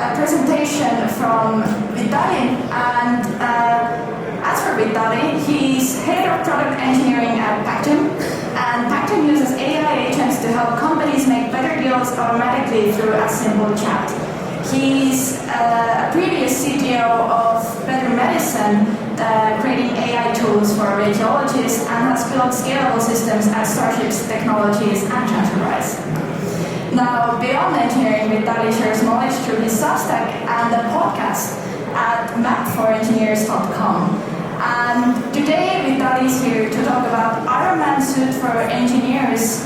a presentation from Vitalii, and as for Vitalii, he's head of product engineering at Pactum, and Pactum uses AI agents to help companies make better deals automatically through a simple chat. He's a previous CTO of Better Medicine, creating AI tools for radiologists, and has built scalable systems at Starships Technologies and Transferwise. Now, beyond engineering, Vitalii shares knowledge through his Substack and a podcast at mapforengineers.com. And today, Vitalii is here to talk about Iron Man suit for engineers,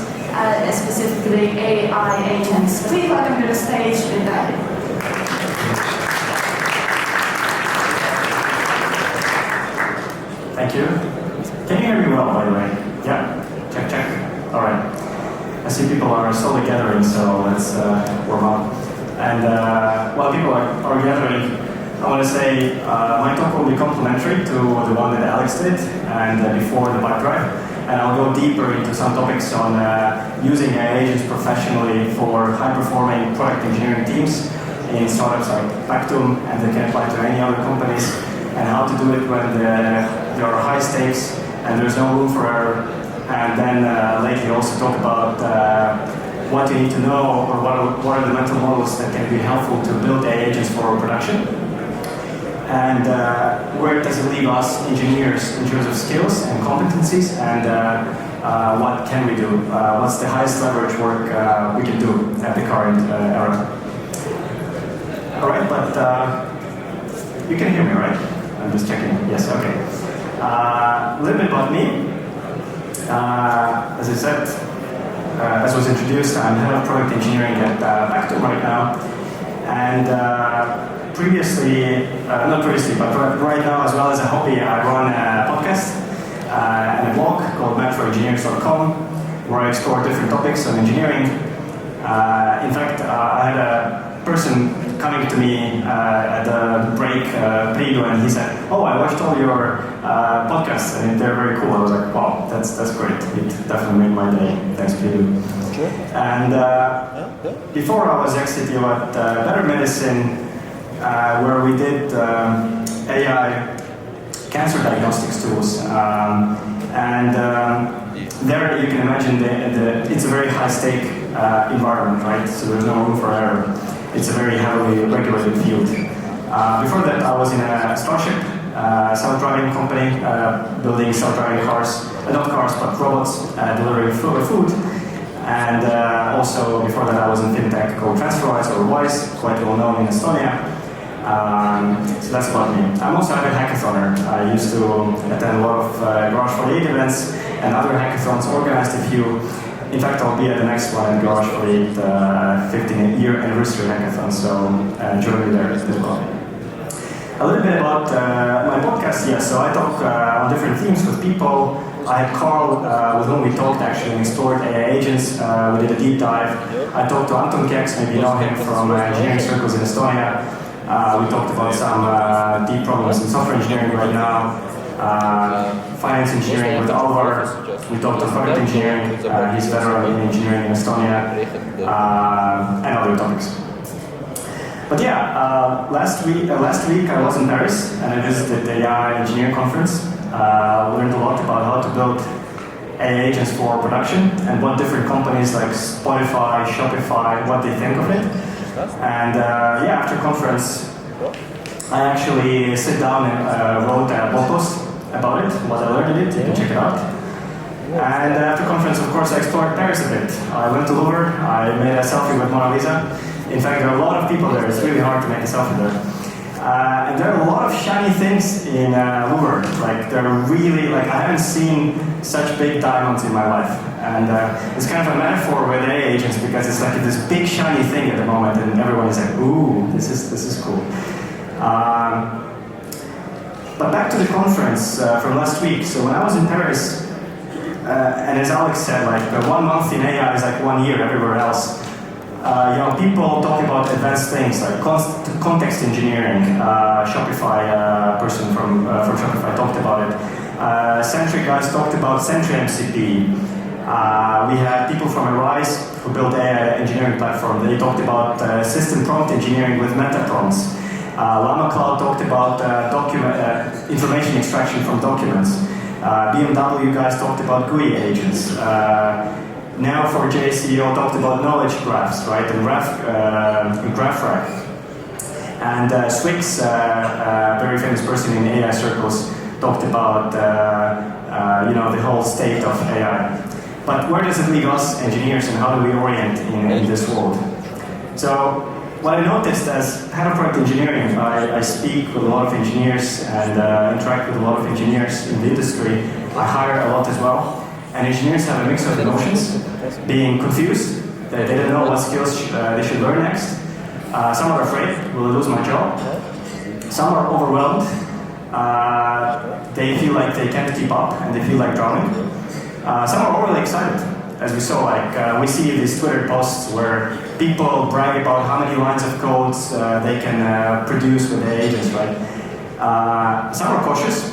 specifically AI agents. Please welcome to the stage, Vitalii. Thank you. Can you hear me well, by the way? Yeah? Check, check. All right. I see people are slowly gathering, so let's warm up. And while people are gathering, I want to say my talk will be complementary to the one that Alex did and before the pipe drive. And I'll go deeper into some topics on using AI agents professionally for high-performing product engineering teams in startups like Pactum, and they can apply to any other companies, and how to do it when there are high stakes and there's no room for error. And then lately also talk about what you need to know, or what are the mental models that can be helpful to build AI agents for production. And where does it leave us engineers in terms of skills and competencies, and what can we do? What's the highest leverage work we can do at the current era? All right, but you can hear me, right? I'm just checking. Yes, okay. A little bit about me. As I said, as was introduced, I'm head of product engineering at Pactum right now. And not previously, but right now, as well as a hobby, I run a podcast and a blog called mapforengineers.com, where I explore different topics on engineering. In fact, I had a person coming to me at the break, Priidu, and he said, "Oh, I watched all your podcasts, and they're very cool." I was like, "Wow, that's great. It definitely made my day. Thanks, Priidu." Okay. And before I was ex-CTO at Better Medicine, where we did AI cancer diagnostics tools, and there you can imagine it's a very high-stake environment, right? So there's no room for error. It's a very heavily regulated field. Before that, I was in a Starship self-driving company, building self-driving cars, not cars, but robots delivering food. And also, before that, I was in fintech called Transferwise, or Wise, quite well known in Estonia. So that's about me. I'm also a hackathoner. I used to attend a lot of Garage 48 events and other hackathons, organized a few. In fact, I'll be at the next one at Garage 48 15-year anniversary hackathon, so join me there as well. A little bit about my podcast, yes. So I talk on different themes with people. I had Carl, with whom we talked actually and explored AI agents. We did a deep dive. I talked to Anton Keks, maybe you know him from engineering circles in Estonia. We talked about some deep problems in software engineering right now. Finance engineering with Alvar. We talked about product engineering. He's veteran in engineering in Estonia, and other topics. But yeah, last week I was in Paris and I visited the AI engineering conference. Learned a lot about how to build AI agents for production and what different companies like Spotify, Shopify, what they think of it. And yeah, after conference, I actually sit down and wrote a blog post about it, what I learned in it. You can check it out. And after conference, of course, I explored Paris a bit. I went to Louvre, I made a selfie with Mona Lisa. In fact, there are a lot of people there. It's really hard to make a selfie there. And there are a lot of shiny things in Louvre. Like, they're really, like, I haven't seen such big diamonds in my life. And it's kind of a metaphor with AI agents, because it's like this big shiny thing at the moment, and everyone is like, ooh, this is cool. But back to the conference from last week. So when I was in Paris, and as Alex said, like 1 month in AI is like 1 year everywhere else. People talk about advanced things like context engineering. Shopify person from Shopify talked about it. Sentry guys talked about Sentry MCP. We had people from Arise who built AI engineering platform, they talked about system prompt engineering with meta prompts. Llama Cloud talked about information extraction from documents. BMW guys talked about GUI agents. Now for JCEO talked about knowledge graphs, right, and GraphRack. And Swix, very famous person in AI circles, talked about the whole state of AI. But where does it leave us engineers, and how do we orient in this world? So what I noticed as head of product engineering, I speak with a lot of engineers and interact with a lot of engineers in the industry. I hire a lot as well. And engineers have a mix of emotions, being confused, they don't know what skills they should learn next. Some are afraid, will I lose my job? Some are overwhelmed, they feel like they can't keep up and they feel like drowning. Some are overly excited, as we saw, we see these Twitter posts where people brag about how many lines of codes they can produce with their agents, right? Some are cautious,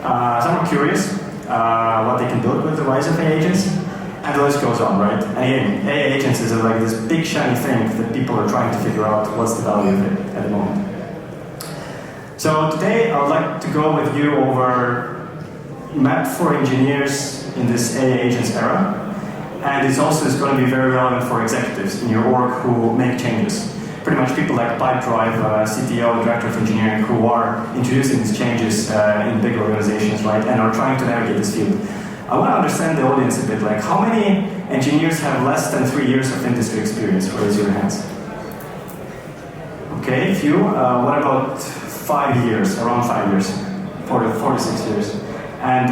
some are curious what they can build with the rise of AI agents, and the list goes on, right? And again, AI agents is like this big shiny thing that people are trying to figure out what's the value of it at the moment. So today I would like to go with you over map for engineers in this AI agents era. And it's also going to be very relevant for executives in your org who make changes. Pretty much people like Pipedrive, CTO, Director of Engineering, who are introducing these changes in big organizations, right, and are trying to navigate this field. I want to understand the audience a bit, like how many engineers have less than 3 years of industry experience? Raise your hands. Okay, few. What about 5 years, around 5 years? 4 to 6 years. And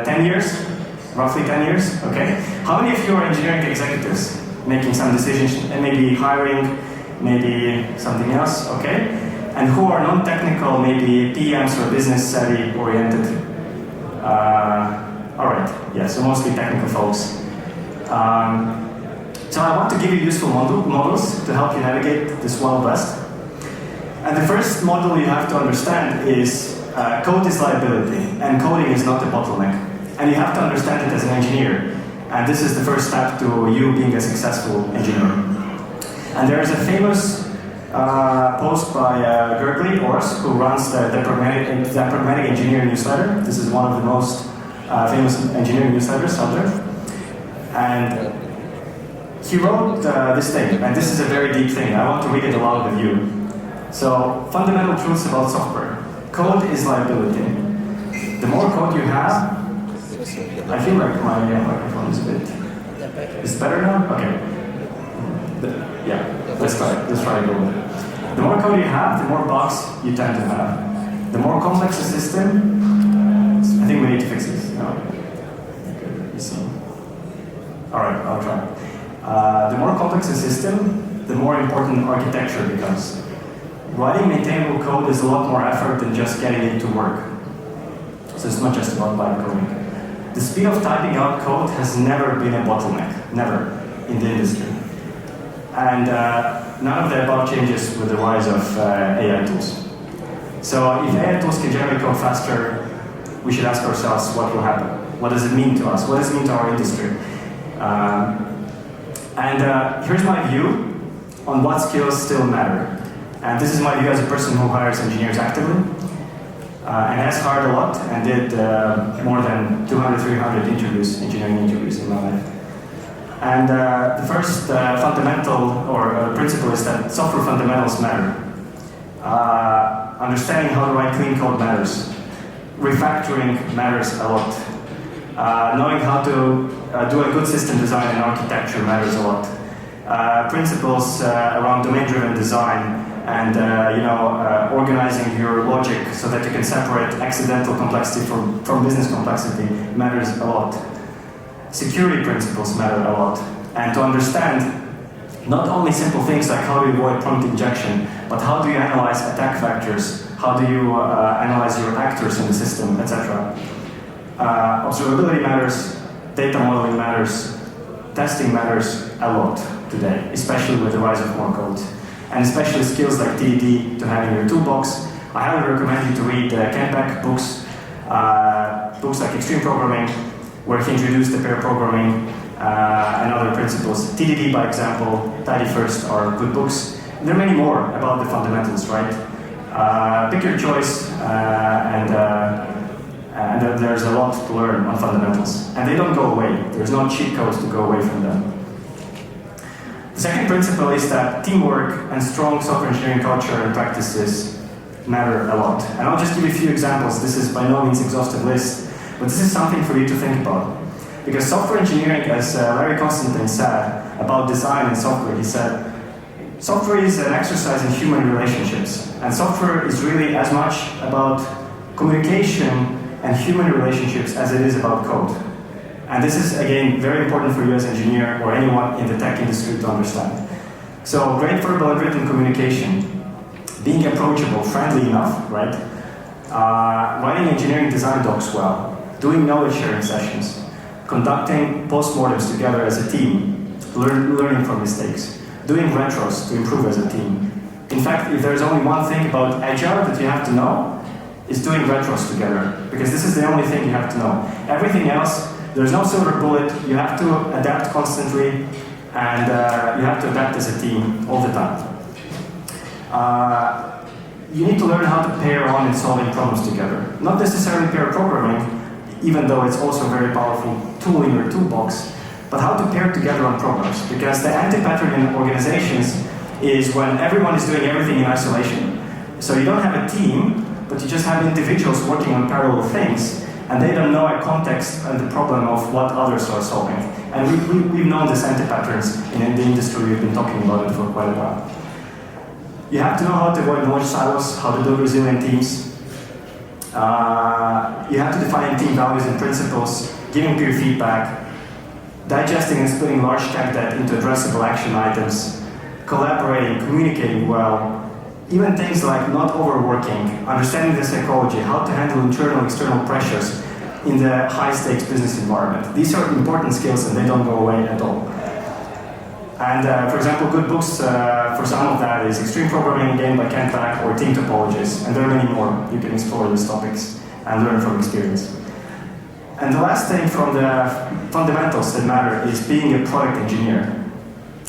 10 years? Roughly 10 years, okay. How many of you are engineering executives making some decisions and maybe hiring, maybe something else, okay? And who are non-technical, maybe PMs or business savvy oriented? All right, yeah, so mostly technical folks. So I want to give you useful models to help you navigate this Wild West. And the first model you have to understand is code is liability, and coding is not the bottleneck. And you have to understand it as an engineer. And this is the first step to you being a successful engineer. And there is a famous post by Gergely Ors, who runs the Pragmatic Engineering newsletter. This is one of the most famous engineering newsletters out there. And he wrote this thing, and this is a very deep thing. I want to read it aloud with you. So, fundamental truths about software. Code is liability. The more code you have, I feel like my microphone is a bit... Is it better now? Okay. Yeah, let's try it. Let's try to go with it. The more code you have, the more bugs you tend to have. The more complex the system, I think we need to fix this. No? Okay, you see. Alright, I'll try. The more complex the system, the more important architecture becomes. Writing maintainable code is a lot more effort than just getting it to work. So it's not just about vibe coding. The speed of typing out code has never been a bottleneck, never, in the industry. And none of the above changes with the rise of AI tools. So if AI tools can generate code faster, we should ask ourselves what will happen. What does it mean to us? What does it mean to our industry? Here's my view on what skills still matter. And this is my view as a person who hires engineers actively. And has hired a lot and did more than 200, 300 engineering interviews in my life. And the first fundamental or principle is that software fundamentals matter. Understanding how to write clean code matters. Refactoring matters a lot. Knowing how to do a good system design and architecture matters a lot. Principles around domain-driven design and organizing your logic so that you can separate accidental complexity from business complexity matters a lot. Security principles matter a lot. And to understand not only simple things like how do you avoid prompt injection, but how do you analyze attack vectors, how do you analyze your actors in the system, etc. Observability matters, data modeling matters, testing matters a lot today, especially with the rise of more code. And especially skills like TDD to have in your toolbox. I highly recommend you to read Ken Beck books, books like Extreme Programming, where he introduced the pair programming, and other principles. TDD, by example, Tidy First are good books. And there are many more about the fundamentals, right? Pick your choice, and there's a lot to learn on fundamentals. And they don't go away. There's no cheat codes to go away from them. The second principle is that teamwork and strong software engineering culture and practices matter a lot. And I'll just give you a few examples. This is by no means an exhaustive list, but this is something for you to think about. Because software engineering, as Larry Constantine said about design and software, he said, software is an exercise in human relationships. And software is really as much about communication and human relationships as it is about code. And this is, again, very important for you as an engineer or anyone in the tech industry to understand. So great verbal and written communication, being approachable, friendly enough, right? Writing engineering design docs well, doing knowledge sharing sessions, conducting postmortems together as a team, learning from mistakes, doing retros to improve as a team. In fact, if there's only one thing about Agile that you have to know, it's doing retros together, because this is the only thing you have to know. Everything else, there's no silver bullet. You have to adapt constantly, and you have to adapt as a team all the time. You need to learn how to pair on in solving problems together. Not necessarily pair programming, even though it's also a very powerful tool in your toolbox, but how to pair together on problems. Because the anti-pattern in organizations is when everyone is doing everything in isolation. So you don't have a team, but you just have individuals working on parallel things, and they don't know a context and the problem of what others are solving. And we've known these anti-patterns in the industry. We've been talking about it for quite a while. You have to know how to avoid knowledge silos, how to build resilient teams. You have to define team values and principles, giving peer feedback, digesting and splitting large tech debt into addressable action items, collaborating, communicating well, even things like not overworking, understanding the psychology, how to handle internal and external pressures in the high-stakes business environment. These are important skills and they don't go away at all. And for example, good books for some of that is Extreme Programming Again by Kent Beck or Team Topologies, and there are many more. You can explore these topics and learn from experience. And the last thing from the fundamentals that matter is being a product engineer.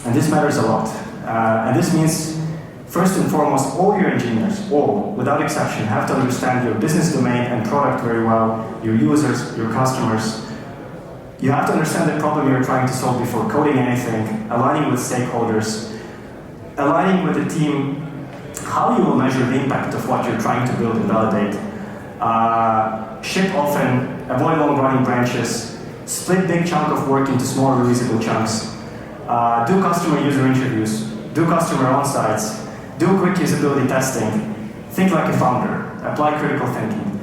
And this matters a lot. And this means, first and foremost, all your engineers, all, without exception, have to understand your business domain and product very well, your users, your customers. You have to understand the problem you're trying to solve before coding anything, aligning with stakeholders, aligning with the team, how you will measure the impact of what you're trying to build and validate. Ship often, avoid long-running branches, split big chunk of work into small reusable chunks, do customer user interviews, do customer on-sites, do quick usability testing, think like a founder, apply critical thinking.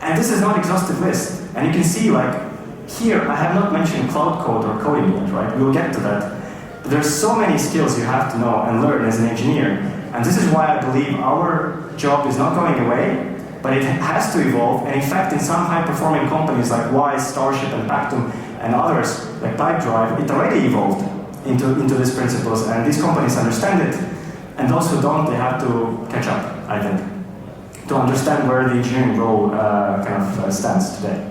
And this is not an exhaustive list. And you can see, like, here, I have not mentioned cloud code or coding yet, right? We'll get to that. But there's so many skills you have to know and learn as an engineer. And this is why I believe our job is not going away, but it has to evolve. And in fact, in some high-performing companies like Wise, Starship, and Pactum, and others like Pipedrive, it already evolved into these principles. And these companies understand it. And those who don't, they have to catch up, I think, to understand where the engineering role stands today.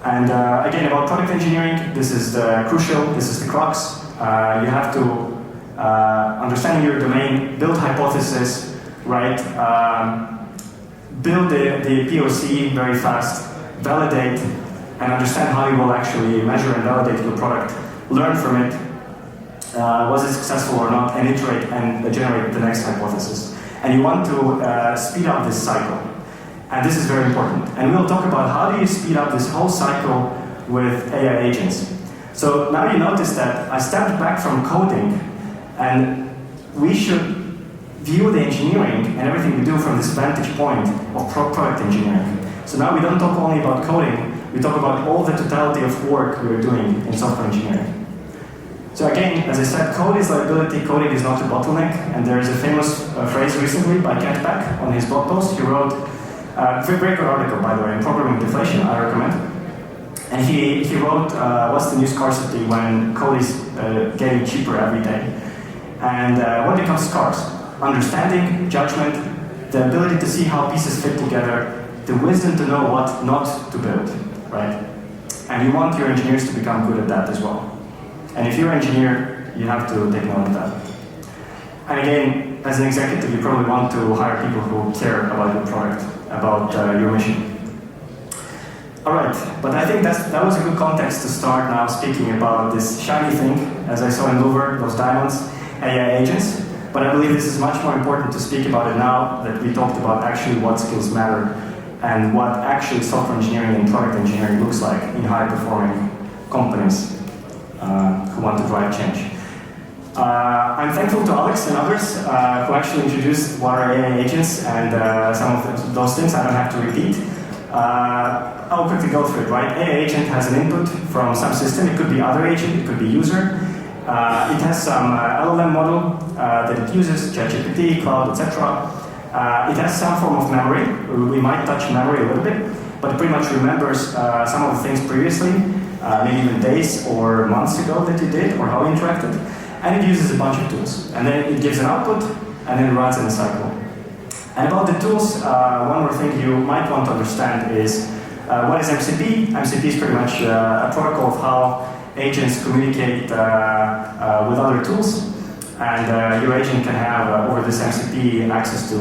And again, about product engineering, this is the crucial, this is the crux. You have to understand your domain, build hypothesis, right? Build the POC very fast, validate, and understand how you will actually measure and validate your product. Learn from it, was it successful or not, and iterate and generate the next hypothesis. And you want to speed up this cycle. And this is very important. And we'll talk about how do you speed up this whole cycle with AI agents. So now you notice that I stepped back from coding, and we should view the engineering and everything we do from this vantage point of product engineering. So now we don't talk only about coding, we talk about all the totality of work we're doing in software engineering. So again, as I said, code is liability, coding is not a bottleneck, and there is a famous phrase recently by Kent Beck on his blog post. He wrote, very good article, by the way, in Programming Deflation, I recommend. And he wrote, what's the new scarcity when code is getting cheaper every day? And what becomes scarce? Understanding, judgment, the ability to see how pieces fit together, the wisdom to know what not to build, right? And you want your engineers to become good at that as well. And if you're an engineer, you have to take note of that. And again, as an executive, you probably want to hire people who care about your product, about your mission. All right, but I think that was a good context to start now speaking about this shiny thing, as I saw in Louvre, those diamonds, AI agents. But I believe this is much more important to speak about it now that we talked about actually what skills matter and what actually software engineering and product engineering looks like in high-performing companies who want to drive change. I'm thankful to Alex and others who actually introduced what are AI agents and some of those things I don't have to repeat. I'll quickly go through it, right? AI agent has an input from some system. It could be other agent, it could be user. It has some LLM model that it uses, ChatGPT, cloud, etc. It has some form of memory. We might touch memory a little bit, but it pretty much remembers some of the things previously, maybe even days or months ago that you did, or how you interacted. And it uses a bunch of tools. And then it gives an output, and then it runs in a cycle. And about the tools, one more thing you might want to understand is what is MCP? MCP is pretty much a protocol of how agents communicate with other tools. And your agent can have, over this MCP, access to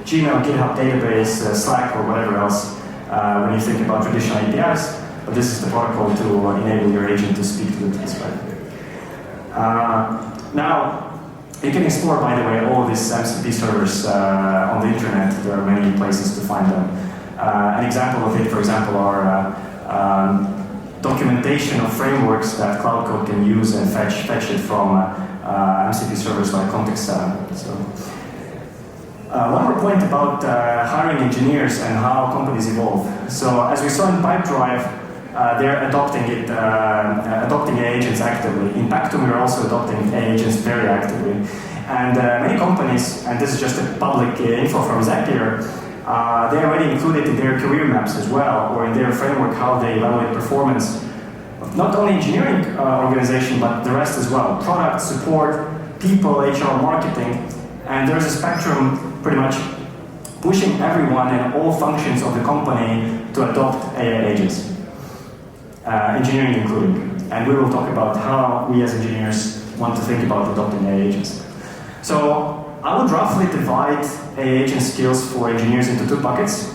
Gmail, GitHub database, Slack, or whatever else when you think about traditional APIs. But this is the protocol to enable your agent to speak to the tools, right? Now, you can explore, by the way, all of these MCP servers on the internet. There are many places to find them. An example of it, for example, are documentation of frameworks that Cloud Code can use and fetch it from MCP servers like Context Center. So, one more point about hiring engineers and how companies evolve. So, as we saw in Pipedrive, they're adopting AI agents actively. In Pactum, we're also adopting AI agents very actively. And many companies, and this is just a public info from Zapier, they already include it in their career maps as well, or in their framework, how they evaluate performance of not only engineering organization, but the rest as well. Product, support, people, HR, marketing. And there's a spectrum pretty much pushing everyone and all functions of the company to adopt AI agents. Engineering including. And we will talk about how we as engineers want to think about adopting AI agents. So I would roughly divide AI agent skills for engineers into two buckets.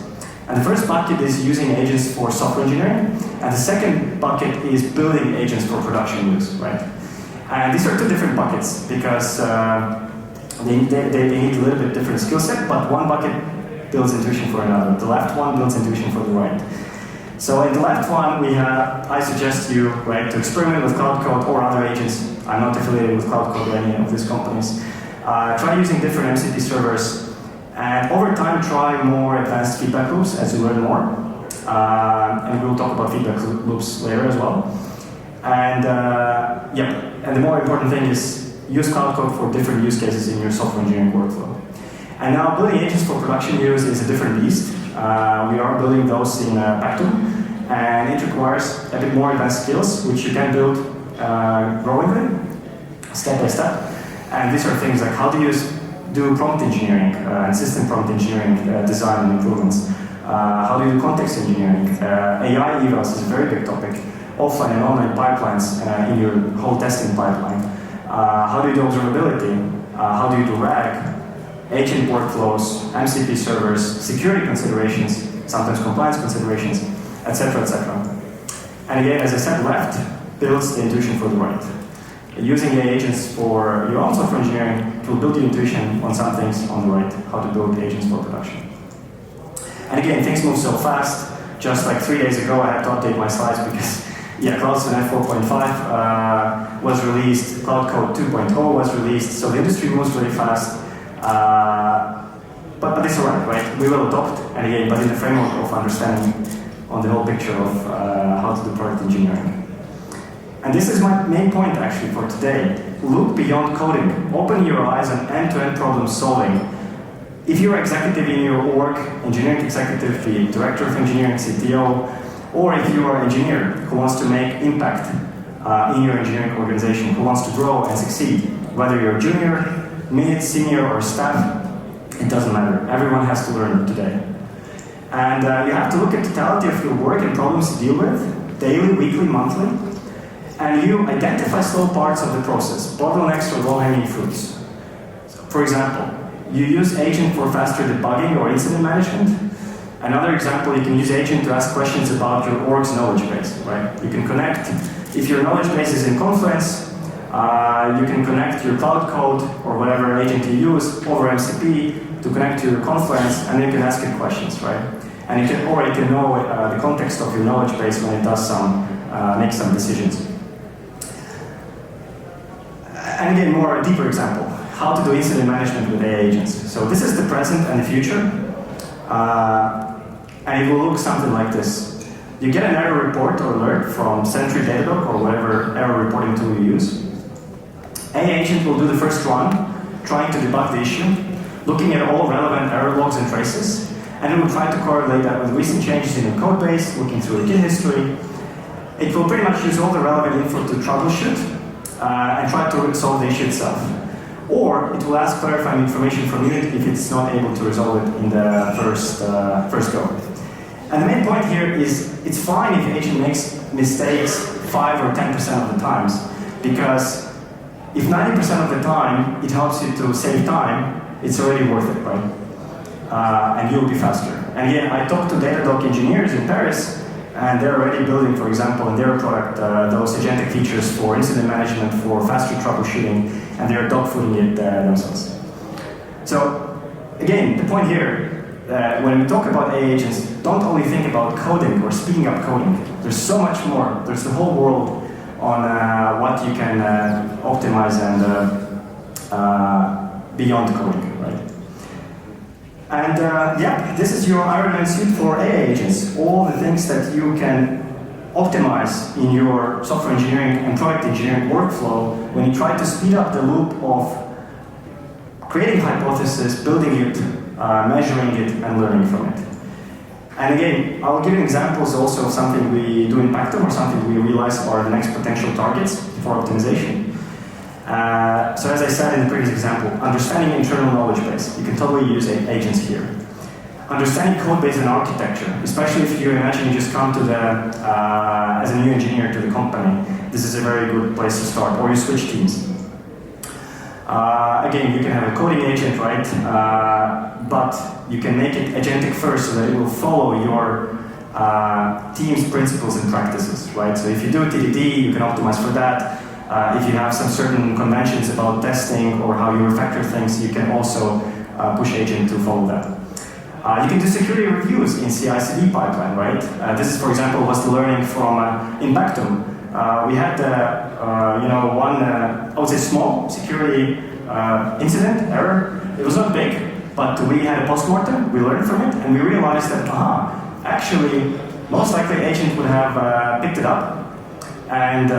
And the first bucket is using agents for software engineering. And the second bucket is building agents for production use, right? And these are two different buckets because they need a little bit different skill set, but one bucket builds intuition for another. The left one builds intuition for the right. So in the left one, I suggest you, right, to experiment with Cloud Code or other agents. I'm not affiliated with Cloud Code or any of these companies. Try using different MCP servers, and over time try more advanced feedback loops as you learn more. And we'll talk about feedback loops later as well. And and the more important thing is use Cloud Code for different use cases in your software engineering workflow. And now building agents for production use is a different beast. We are building those in Pactum, and it requires a bit more advanced skills, which you can build growingly, step by step. And these are things like how to do prompt engineering and system prompt engineering design and improvements. How do you do context engineering? AI evals is a very big topic. Offline and online pipelines in your whole testing pipeline. How do you do observability? How do you do RAG? Agent workflows, MCP servers, security considerations, sometimes compliance considerations, etc., etc. And again, as I said, left builds the intuition for the right. Using AI agents for your own software engineering will build the intuition on some things on the right, how to build agents for production. And again, things move so fast. Just like 3 days ago, I had to update my slides because, CloudSonnet 4.5 was released, Cloud Code 2.0 was released, so the industry moves really fast. But it's alright, right? We will adopt, and again, but in the framework of understanding on the whole picture of how to do product engineering. And this is my main point actually for today. Look beyond coding. Open your eyes on end-to-end problem solving. If you're executive in your org, engineering executive, the director of engineering, CTO, or if you are an engineer who wants to make impact in your engineering organization, who wants to grow and succeed, whether you're junior, mid, senior, or staff, it doesn't matter. Everyone has to learn today. And you have to look at the totality of your work and problems to deal with, daily, weekly, monthly, and you identify slow parts of the process, bottlenecks or low-hanging fruits. For example, you use agent for faster debugging or incident management. Another example, you can use agent to ask questions about your org's knowledge base, right? You can connect, if your knowledge base is in Confluence, you can connect your cloud code or whatever agent you use over MCP to connect to your Confluence, and you can ask it questions, right? And you can, or it can know the context of your knowledge base when it does make some decisions. And again, more a deeper example, how to do incident management with AI agents. So this is the present and the future, and it will look something like this. You get an error report or alert from Sentry, Datadog, or whatever error reporting tool you use. AI agent will do the first run, trying to debug the issue, looking at all relevant error logs and traces, and it will try to correlate that with recent changes in the code base, looking through the Git history. It will pretty much use all the relevant info to troubleshoot and try to solve the issue itself. Or it will ask clarifying information from unit if it's not able to resolve it in the first go. And the main point here is it's fine if the agent makes mistakes 5 or 10% of the times, because if 90% of the time it helps you to save time, it's already worth it, right? And you'll be faster. And again, I talked to Datadog engineers in Paris, and they're already building, for example, in their product, those agentic features for incident management, for faster troubleshooting, and they're dogfooding it themselves. So, again, the point here, when we talk about AI agents, don't only think about coding or speeding up coding. There's so much more. There's the whole world on what you can optimize and beyond coding, right? And yeah, this is your Iron Man suit for AI agents. All the things that you can optimize in your software engineering and product engineering workflow when you try to speed up the loop of creating hypothesis, building it, measuring it, and learning from it. And again, I'll give you examples also of something we do in Pactum or something we realize are the next potential targets for optimization. So as I said in the previous example, understanding internal knowledge base. You can totally use agents here. Understanding code base and architecture, especially if you imagine you just come to the, as a new engineer to the company, this is a very good place to start, or you switch teams. Again, you can have a coding agent, right? But you can make it agentic first so that it will follow your team's principles and practices, right? So if you do TDD, you can optimize for that. If you have some certain conventions about testing or how you refactor things, you can also push agent to follow that. You can do security reviews in CI/CD pipeline, right? This is, for example, was the learning from in Pactum. We had one, I would say, small security incident, error. It was not big, but we had a postmortem, we learned from it, and we realized that, actually, most likely agent would have picked it up. And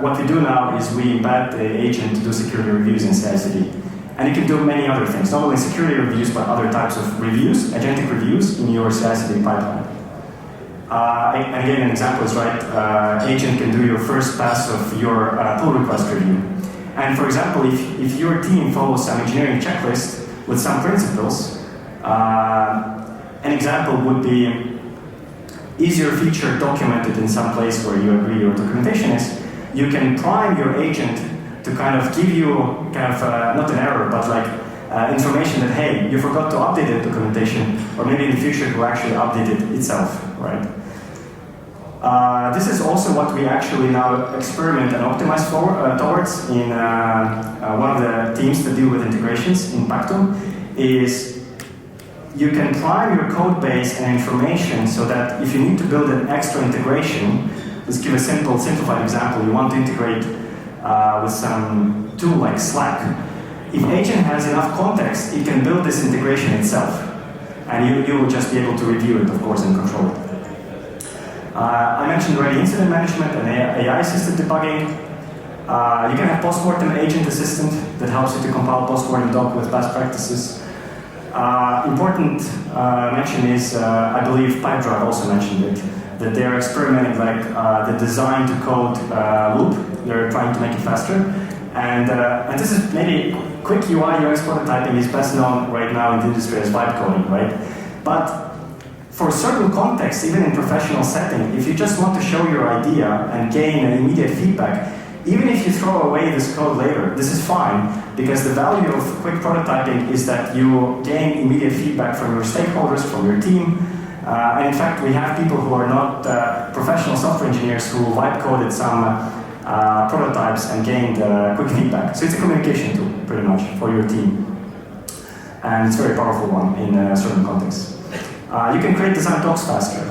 what we do now is we embed the agent to do security reviews in CI/CD. And you can do many other things, not only security reviews, but other types of reviews, agentic reviews in your CI/CD pipeline. And again, an example is, right, agent can do your first pass of your pull request review. And for example, if your team follows some engineering checklist with some principles, an example would be, is your feature documented in some place where you agree your documentation is, you can prime your agent to kind of give you kind of, not an error, but like information that, hey, you forgot to update the documentation, or maybe in the future it will actually update it itself, right? This is also what we actually now experiment and optimize towards in one of the teams that deal with integrations in Pactum, is you can prime your code base and information so that if you need to build an extra integration, let's give a simplified example. You want to integrate with some tool like Slack. If agent has enough context, it can build this integration itself. And you will just be able to review it, of course, and control it. I mentioned already incident management and AI-assisted debugging. You can have postmortem agent assistant that helps you to compile postmortem doc with best practices. Important mention is, I believe PyDrive also mentioned it, that they're experimenting like the design to code loop. They're trying to make it faster. And this is maybe quick UI UX prototyping is best known right now in the industry as vibe coding, right? But for certain contexts, even in professional setting, if you just want to show your idea and gain an immediate feedback, even if you throw away this code later, this is fine, because the value of quick prototyping is that you gain immediate feedback from your stakeholders, from your team. And in fact, we have people who are not professional software engineers who vibe coded some prototypes and gained quick feedback. So it's a communication tool, pretty much, for your team. And it's a very powerful one in certain contexts. You can create design talks faster.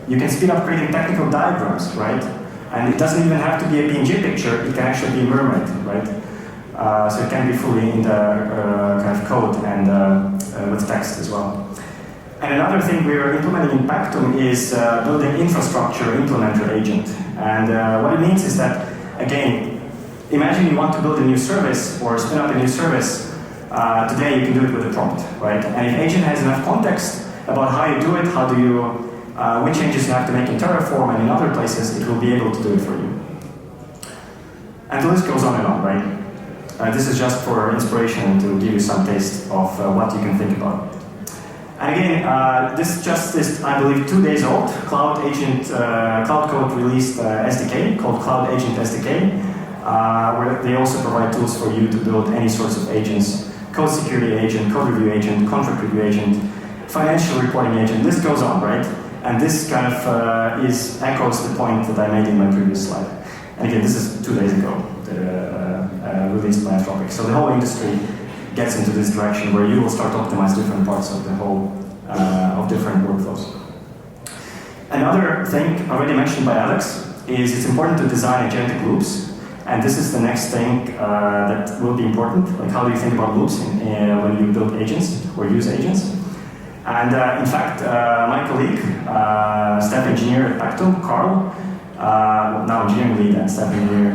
You can speed up creating technical diagrams, right? And it doesn't even have to be a PNG picture, it can actually be a mermaid, right? So it can be fully in the kind of code and with text as well. And another thing we are implementing in Pactum is building infrastructure implementer agent. And what it means is that, again, imagine you want to build a new service or spin up a new service. Today you can do it with a prompt, right? And if agent has enough context about how you do it, how do you, what changes you have to make in Terraform and in other places, it will be able to do it for you. And the list goes on and on, right? This is just for inspiration to give you some taste of what you can think about. And again, this just is, I believe, 2 days old. Cloud Code released SDK called Cloud Agent SDK, where they also provide tools for you to build any sorts of agents: code security agent, code review agent, contract review agent, financial reporting agent. This goes on, right? And this kind of echoes the point that I made in my previous slide. And again, this is 2 days ago, released by Anthropic. So the whole industry gets into this direction where you will start to optimize different parts of the whole, of different workflows. Another thing already mentioned by Alex is it's important to design agentic loops. And this is the next thing that will be important. Like, how do you think about loops when you build agents or use agents? And in fact, my colleague, staff engineer at Pactum, Carl, now engineering lead and staff engineer,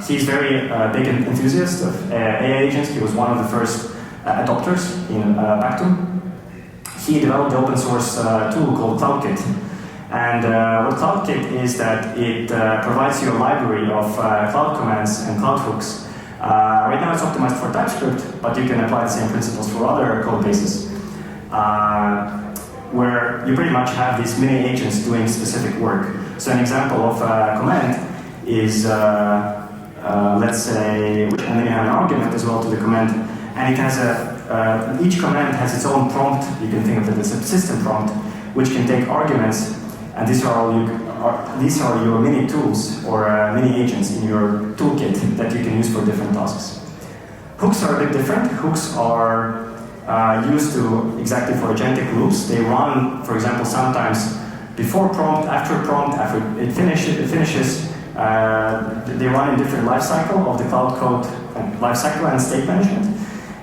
he's very big enthusiast of AI agents. He was one of the first adopters in Pactum. He developed the open source tool called CloudKit. And what CloudKit is that it provides you a library of cloud commands and cloud hooks. Right now it's optimized for TypeScript, but you can apply the same principles for other code bases. Where you pretty much have these mini agents doing specific work. So an example of a command is, let's say, and then you have an argument as well to the command, and it has each command has its own prompt. You can think of it as a system prompt, which can take arguments, and these are your mini tools or mini agents in your toolkit that you can use for different tasks. Hooks are a bit different. Hooks are used to exactly for agentic loops. They run, for example, sometimes before prompt, after it finishes. They run in different lifecycle of the cloud code lifecycle and state management.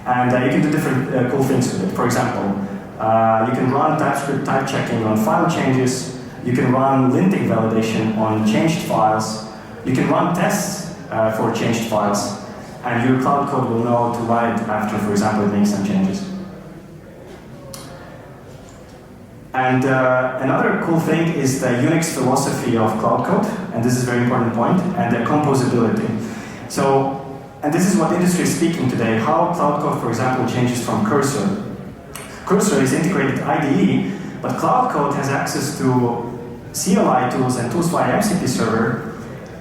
And you can do different cool things with it. For example, you can run TypeScript type checking on file changes. You can run linting validation on changed files. You can run tests for changed files. And your cloud code will know to write after, for example, it makes some changes. And another cool thing is the Unix philosophy of cloud code, and this is a very important point, and the composability. So, and this is what industry is speaking today, how cloud code, for example, changes from Cursor. Cursor is integrated IDE, but cloud code has access to CLI tools and tools via MCP server,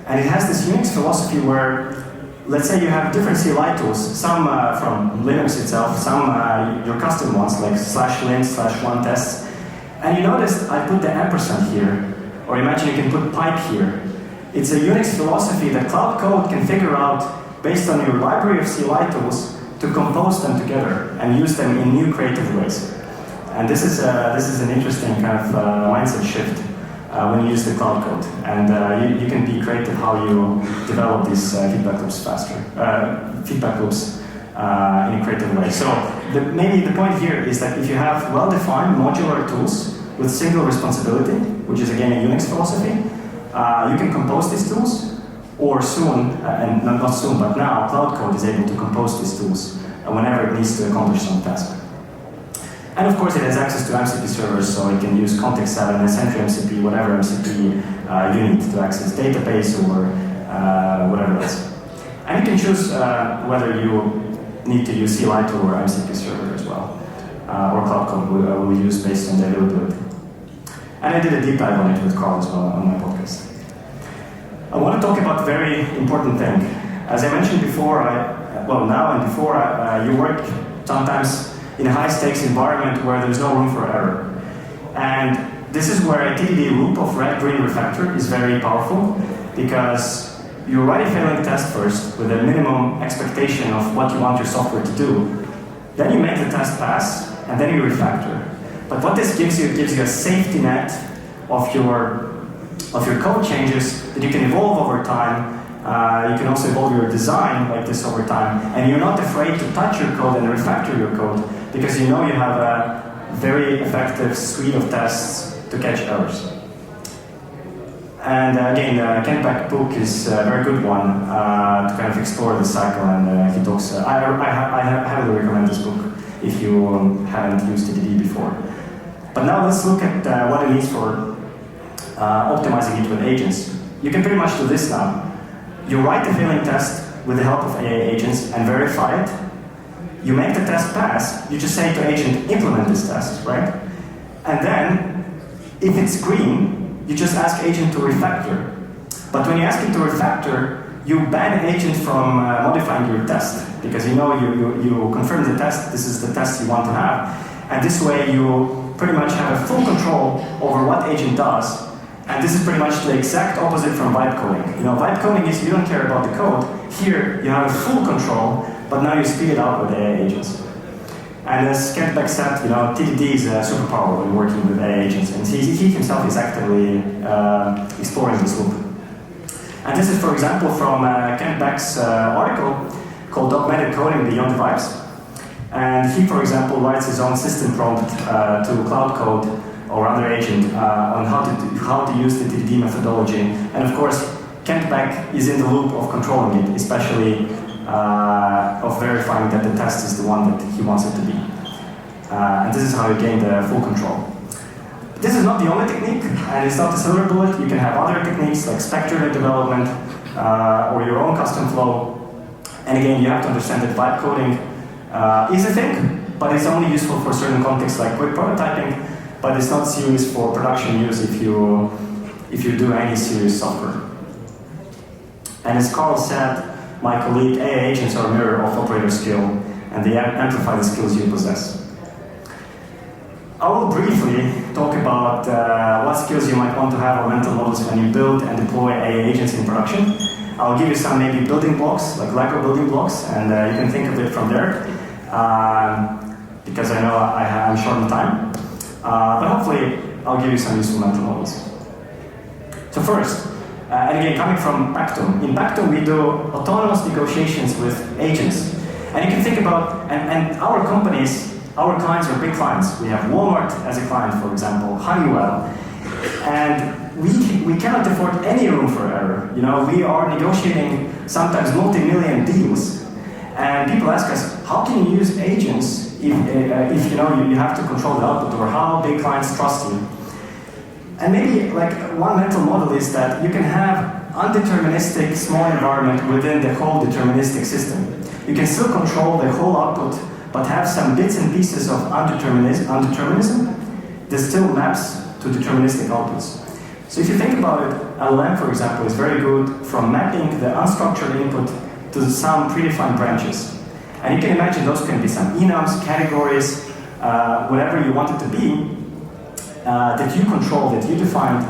and it has this Unix philosophy where, let's say you have different CLI tools, some from Linux itself, some your custom ones like /lint/one tests. And you notice I put the ampersand here, or imagine you can put pipe here. It's a Unix philosophy that cloud code can figure out based on your library of CLI tools to compose them together and use them in new creative ways. And this is an interesting kind of mindset shift when you use the cloud code. And you can be creative how you develop these feedback loops faster, in a creative way. So maybe the point here is that if you have well-defined modular tools with single responsibility, which is again a Unix philosophy, you can compose these tools, or soon, and not soon, but now, Cloud Code is able to compose these tools whenever it needs to accomplish some task. And of course it has access to MCP servers, so it can use context and Sentry MCP, whatever MCP you need to access database or whatever else. And you can choose whether you need to use CLI tool or MCP server as well. or cloud code we'll use based on the availability. And I did a deep dive on it with Carl as well on my podcast. I want to talk about a very important thing. As I mentioned before, you work sometimes in a high-stakes environment where there's no room for error. And this is where a TDD loop of red-green refactor is very powerful, because you write a failing test first with a minimum expectation of what you want your software to do. Then you make the test pass, and then you refactor. But what this gives you, it gives you a safety net of your code changes that you can evolve over time. You can also evolve your design like this over time, and you're not afraid to touch your code and refactor your code, because you know you have a very effective suite of tests to catch errors. And again, Kent Beck's book is a very good one to kind of explore the cycle, and he talks. I heavily recommend this book if you haven't used TDD before. But now let's look at what it means for optimizing it with agents. You can pretty much do this now. You write the failing test with the help of AI agents and verify it. You make the test pass. You just say to agent, implement this test, right? And then, if it's green, you just ask agent to refactor. But when you ask it to refactor, you ban agent from modifying your test, because you know you confirm the test. This is the test you want to have, and this way you pretty much have a full control over what agent does. And this is pretty much the exact opposite from vibe coding. You know, vibe coding is you don't care about the code. Here, you have a full control, but now you speed it up with AI agents. And as Kent Beck said, you know, TDD is a superpower when working with AI agents, and he himself is actively exploring this loop. And this is, for example, from Kent Beck's article called Augmented Coding Beyond Vibes. And he, for example, writes his own system prompt to Cloud Code or other agent on how to use the TDD methodology. And of course, Kent Beck is in the loop of controlling it, especially of verifying that the test is the one that he wants it to be. And this is how you gain the full control. This is not the only technique, and it's not the silver bullet. You can have other techniques like spec-driven development or your own custom flow. And again, you have to understand that vibe coding is a thing, but it's only useful for certain contexts like quick prototyping. But it's not serious for production use if you do any serious software. And as Carl said, my colleague, AI agents are a mirror of operator skill, and they amplify the skills you possess. I will briefly talk about what skills you might want to have or mental models when you build and deploy AI agents in production. I'll give you some maybe building blocks, like Lego building blocks, and you can think of it from there, because I know I'm short on time. But hopefully, I'll give you some useful mental models. So first, and again, coming from Pactum. In Pactum, we do autonomous negotiations with agents. And you can think about, and our companies, our clients are big clients. We have Walmart as a client, for example, Honeywell. And we cannot afford any room for error. You know, we are negotiating sometimes multi-million deals. And people ask us, how can you use agents if you know you have to control the output, or how big clients trust you? And maybe like one mental model is that you can have undeterministic small environment within the whole deterministic system. You can still control the whole output, but have some bits and pieces of undeterminism that still maps to deterministic outputs. So if you think about it, LLM, for example, is very good from mapping the unstructured input to some predefined branches. And you can imagine those can be some enums, categories, whatever you want it to be, that you control, that you define,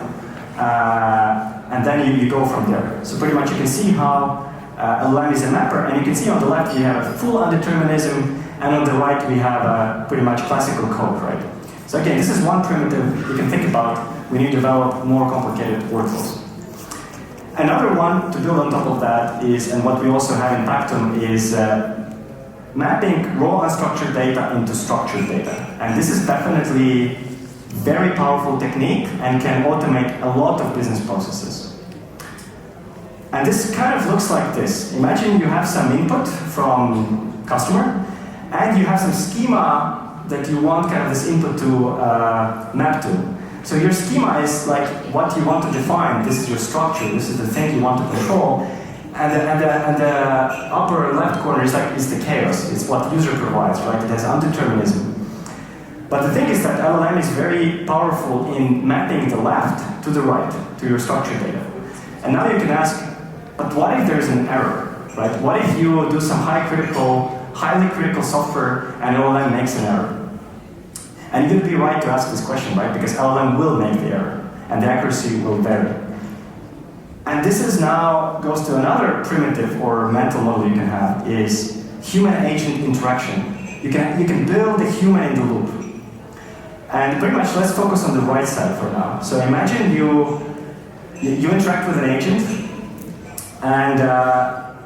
and then you go from there. So pretty much you can see how LLM is a mapper, and you can see on the left we have full undeterminism, and on the right we have pretty much classical code, right? So again, this is one primitive you can think about when you develop more complicated workflows. Another one to build on top of that is, and what we also have in Pactum, is mapping raw unstructured data into structured data. And this is definitely very powerful technique and can automate a lot of business processes. And this kind of looks like this. Imagine you have some input from customer, and you have some schema that you want kind of this input to map to. So your schema is like what you want to define. This is your structure. This is the thing you want to control. And the upper left corner is the chaos. It's what user provides, right? It has undeterminism. But the thing is that LLM is very powerful in mapping the left to the right, to your structured data. And now you can ask, but what if there's an error, right? What if you do some highly critical software and LLM makes an error? And you'd be right to ask this question, right? Because LLM will make the error, and the accuracy will vary. And this is now goes to another primitive or mental model you can have, is human-agent interaction. You can build a human in the loop. And pretty much let's focus on the right side for now. So imagine you interact with an agent, and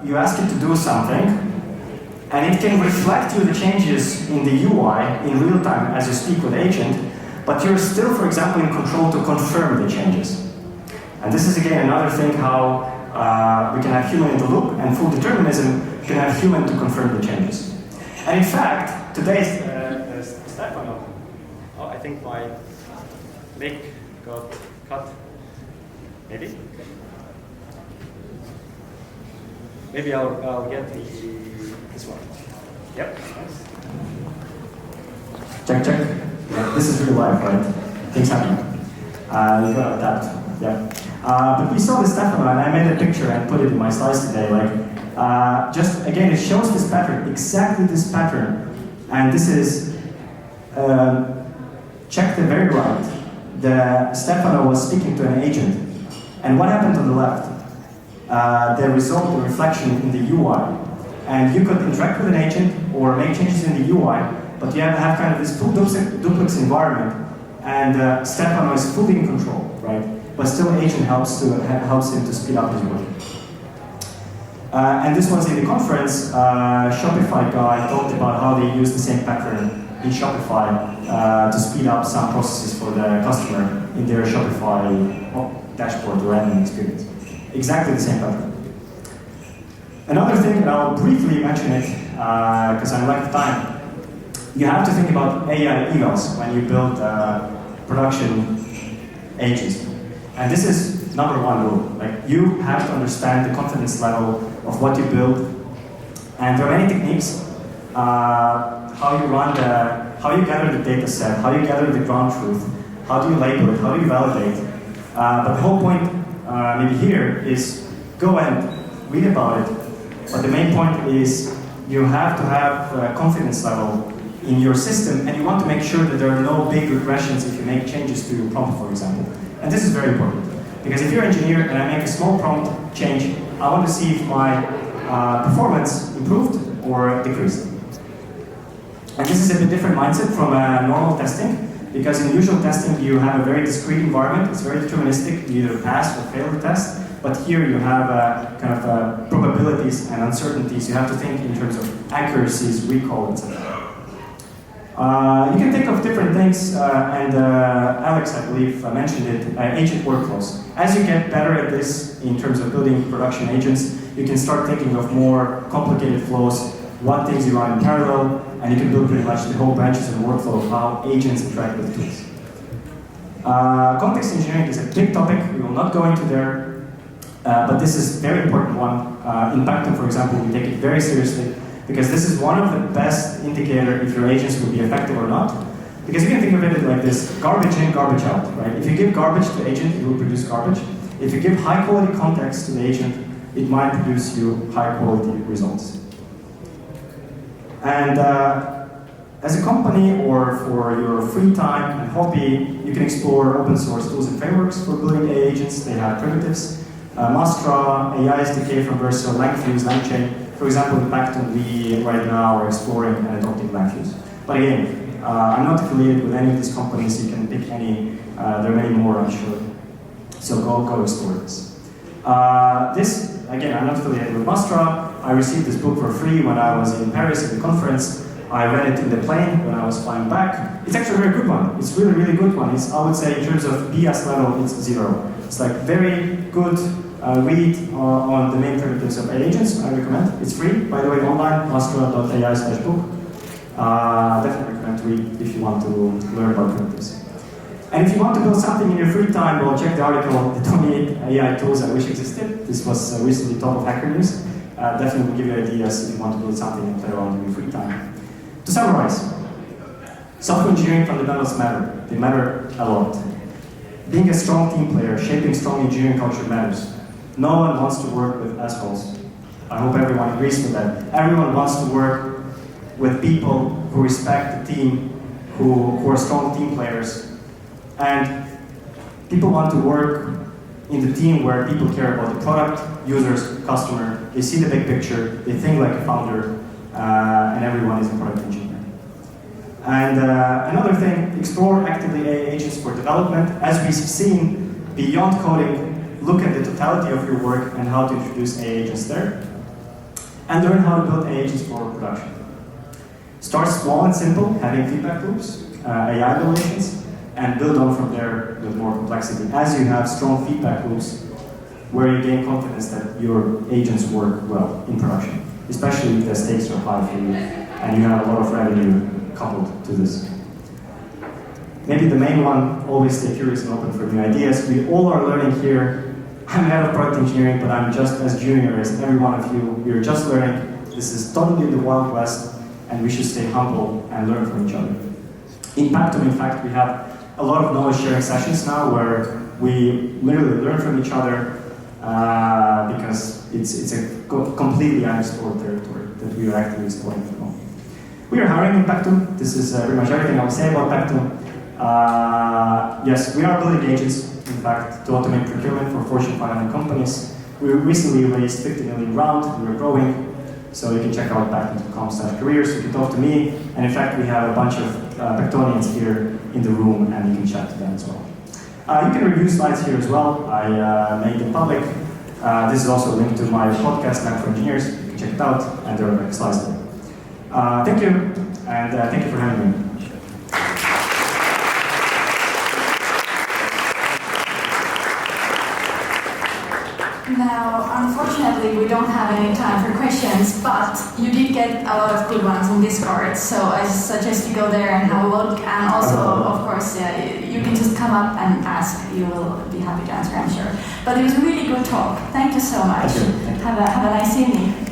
you ask it to do something, and it can reflect you the changes in the UI in real time as you speak with the agent, but you're still, for example, in control to confirm the changes. And this is again another thing how we can have human in the loop, and full determinism can have human to confirm the changes. And in fact, today's Stefano, I think my link got cut. Maybe? Maybe I'll get this one. Yep. Nice. Check. Yeah, this is real life, right? Things happen. You gotta adapt. Yeah. But we saw this Stefano, and I made a picture and put it in my slides today. Just again, it shows this pattern, exactly this pattern. And this is, check the very right. The Stefano was speaking to an agent. And what happened on the left? The result, the reflection in the UI. And you could interact with an agent or make changes in the UI, but you have kind of this full duplex environment, and Stefano is fully in control, right? But still, agent helps him to speed up his work. And this was in the conference. Shopify guy talked about how they use the same pattern in Shopify to speed up some processes for the customer in their Shopify dashboard or admin experience. Exactly the same pattern. Another thing, and I'll briefly mention it because I lack of time. You have to think about AI evals when you build production agents. And this is number one rule. You have to understand the confidence level of what you build. And there are many techniques. How you gather the data set, how you gather the ground truth, how do you label it, how do you validate. But the whole point maybe here is go and read about it. But the main point is you have to have confidence level in your system, and you want to make sure that there are no big regressions if you make changes to your prompt, for example. And this is very important, because if you're an engineer and I make a small prompt change, I want to see if my performance improved or decreased. And this is a bit different mindset from normal testing, because in usual testing you have a very discrete environment, it's very deterministic, you either pass or fail the test, but here you have probabilities and uncertainties. You have to think in terms of accuracies, recall, etc. You can think of different things, and Alex, I believe, mentioned it, agent workflows. As you get better at this in terms of building production agents, you can start thinking of more complicated flows, what things you run in parallel, and you can build pretty much the whole branches and workflow of how agents interact with tools. Context engineering is a big topic. We will not go into there, but this is a very important one. In Pactum, for example, we take it very seriously, because this is one of the best indicators if your agents will be effective or not. Because you can think of it like this, garbage in, garbage out, right? If you give garbage to the agent, it will produce garbage. If you give high quality context to the agent, it might produce you high quality results. And as a company or for your free time and hobby, you can explore open source tools and frameworks for building AI agents. They have primitives, Mastra, AI SDK from Verso, LangFuse, LangChain. For example, in Pactum, we right now are exploring and adopting LangFuse. But again, I'm not affiliated with any of these companies. You can pick any. There are many more, I'm sure. So go explore this. This, again, I'm not affiliated with Mastra. I received this book for free when I was in Paris at the conference. I read it in the plane when I was flying back. It's actually a very good one. It's really, really good one. It's, I would say, in terms of BS level, it's 0. It's like very good read on the main primitives of agents. I recommend. It's free, by the way, online, mastra.ai/book. Definitely recommend to read if you want to learn about primitives. And if you want to build something in your free time, well, check the article, the 28 AI tools I wish existed. This was recently top of Hacker News. Definitely will give you ideas if you want to build something and play around in your free time. To summarize, Software engineering fundamentals matter. They matter a lot. Being a strong team player, shaping strong engineering culture matters. No one wants to work with assholes. I hope everyone agrees with that. Everyone wants to work with people who respect the team, who are strong team players. And people want to work in the team where people care about the product, users, customer. They see the big picture, they think like a founder, and everyone is a product engineer. And another thing, explore actively AI agents for development. As we've seen, beyond coding, look at the totality of your work and how to introduce AI agents there. And learn how to build AI agents for production. Start small and simple, having feedback loops, AI evaluations, and build on from there with more complexity. As you have strong feedback loops, where you gain confidence that your agents work well in production, especially if the stakes are high for you and you have a lot of revenue coupled to this. Maybe the main one, always stay curious and open for new ideas. We all are learning here. I'm head of product engineering, but I'm just as junior as every one of you. We're just learning. This is totally the Wild West, and we should stay humble and learn from each other. In Pactum, in fact, we have a lot of knowledge sharing sessions now where we literally learn from each other because it's a completely unexplored territory that we are actively exploring at the moment. We are hiring in Pactum. This is pretty much everything I will say about Pactum. Yes, we are building agents, in fact, to automate procurement for Fortune 500 companies. We recently raised 50 million round. We are growing. So you can check out pactum.com/careers. You can talk to me. And in fact, we have a bunch of Pactonians here in the room, and you can chat to them as well. You can review slides here as well. I made them public. This is also a link to my podcast, Map for Engineers. You can check it out, and there are slides there. Thank you, and thank you for having me. Now, unfortunately, we don't have any time for questions, but you did get a lot of good ones on Discord, so I suggest you go there and have a look. And also, of course, you can just come up and ask. You will be happy to answer, I'm sure. But it was a really good talk. Thank you so much. Thank you. Have a nice evening.